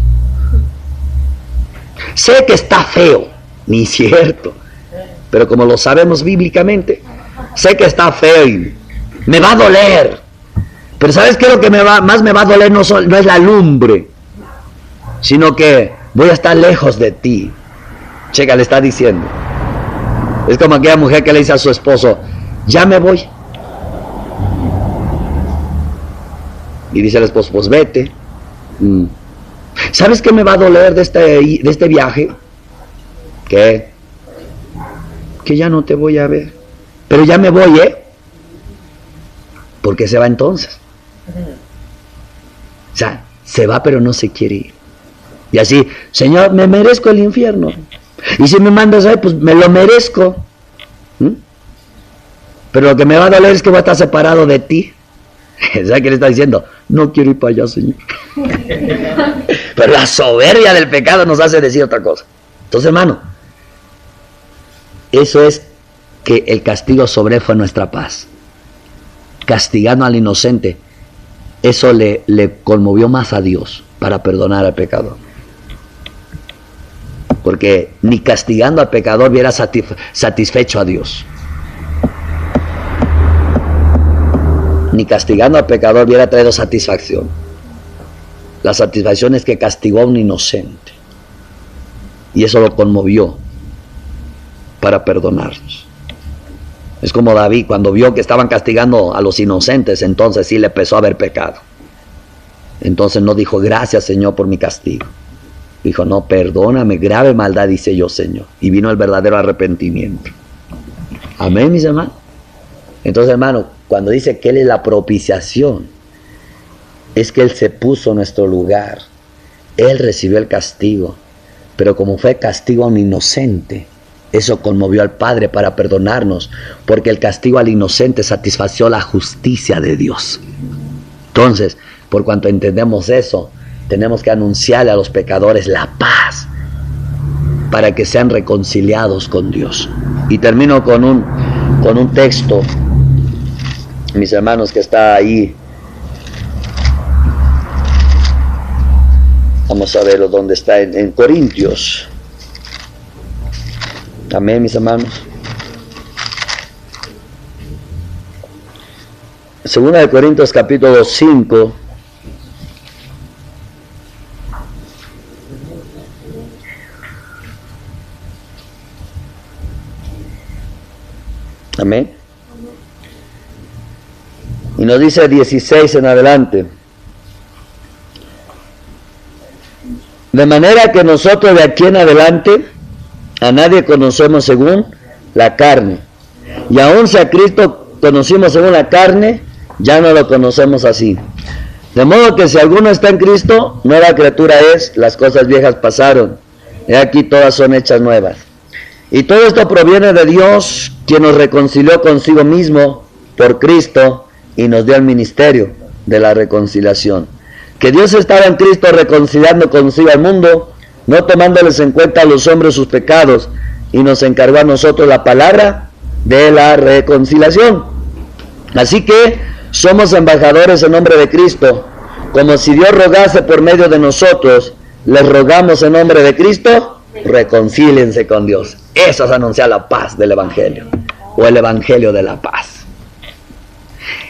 Sé que está feo, ni cierto, pero como lo sabemos bíblicamente, sé que está feo y me va a doler. Pero ¿sabes qué es lo que más me va a doler? No es la lumbre, sino que voy a estar lejos de ti. Checa, le está diciendo. Es como aquella mujer que le dice a su esposo, ya me voy. Y dice el esposo, pues vete. ¿Sabes qué me va a doler de este viaje? ¿Qué? Que ya no te voy a ver. Pero ya me voy, ¿Por qué se va entonces? O sea, se va pero no se quiere ir. Y así, Señor, me merezco el infierno. Y si me mandas ahí, pues me lo merezco. Pero lo que me va a doler es que voy a estar separado de ti. ¿Sabes qué le está diciendo? No quiero ir para allá, Señor. Pero la soberbia del pecado nos hace decir otra cosa. Entonces, hermano, eso es que el castigo sobre él fue nuestra paz. Castigando al inocente, eso le conmovió más a Dios para perdonar al pecador. Porque ni castigando al pecador hubiera satisfecho a Dios. Ni castigando al pecador hubiera traído satisfacción. La satisfacción es que castigó a un inocente. y eso lo conmovió para perdonarnos. Es como David, cuando vio que estaban castigando a los inocentes, entonces sí le empezó a haber pecado. Entonces no dijo, gracias Señor por mi castigo. Dijo, no, perdóname, grave maldad hice yo, Señor. Y vino el verdadero arrepentimiento. Amén, mis hermanos. Entonces, hermano, cuando dice que Él es la propiciación, es que Él se puso en nuestro lugar. Él recibió el castigo, pero como fue castigo a un inocente, eso conmovió al Padre para perdonarnos, porque el castigo al inocente satisfació la justicia de Dios. Entonces, por cuanto entendemos eso, tenemos que anunciarle a los pecadores la paz, para que sean reconciliados con Dios. Y termino con un texto, mis hermanos, que está ahí. Vamos a verlo donde está, en Corintios. Amén, mis hermanos. Segunda de Corintios capítulo 5. Amén. Y nos dice 16 en adelante. De manera que nosotros de aquí en adelante a nadie conocemos según la carne. Y aun si a Cristo conocimos según la carne, ya no lo conocemos así. De modo que si alguno está en Cristo, nueva criatura es, las cosas viejas pasaron. He aquí todas son hechas nuevas. Y todo esto proviene de Dios, quien nos reconcilió consigo mismo por Cristo y nos dio el ministerio de la reconciliación. Que Dios estaba en Cristo reconciliando consigo al mundo, no tomándoles en cuenta a los hombres sus pecados, y nos encargó a nosotros la palabra de la reconciliación. Así que somos embajadores en nombre de Cristo, como si Dios rogase por medio de nosotros, les rogamos en nombre de Cristo, reconcíliense con Dios. Eso es anunciar la paz del Evangelio, o el Evangelio de la paz.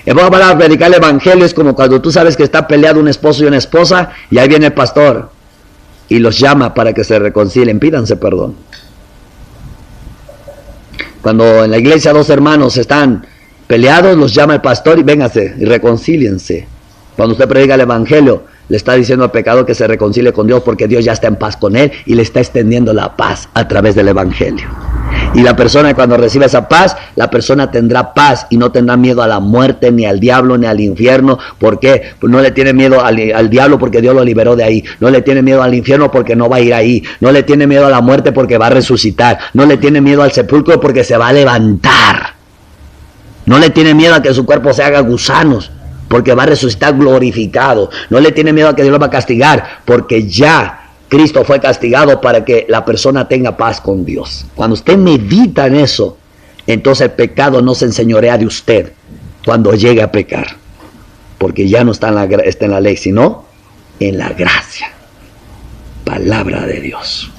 En pocas palabras, predicar el Evangelio es como cuando tú sabes que está peleado un esposo y una esposa, y ahí viene el pastor y los llama para que se reconcilien, pídanse perdón. Cuando en la iglesia dos hermanos están peleados, los llama el pastor y véngase y reconcíliense. Cuando usted predica el Evangelio, le está diciendo al pecador que se reconcilie con Dios, porque Dios ya está en paz con él y le está extendiendo la paz a través del Evangelio. Y la persona, cuando recibe esa paz, la persona tendrá paz y no tendrá miedo a la muerte, ni al diablo, ni al infierno. ¿Por qué? Pues no le tiene miedo al diablo porque Dios lo liberó de ahí. No le tiene miedo al infierno porque no va a ir ahí. No le tiene miedo a la muerte porque va a resucitar. No le tiene miedo al sepulcro porque se va a levantar. No le tiene miedo a que su cuerpo se haga gusanos porque va a resucitar glorificado. No le tiene miedo a que Dios lo va a castigar porque ya Cristo fue castigado para que la persona tenga paz con Dios. Cuando usted medita en eso, entonces el pecado no se enseñorea de usted cuando llegue a pecar, porque ya no está en la ley, sino en la gracia. Palabra de Dios.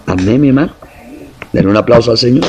Amén, mi hermano. Den un aplauso al Señor.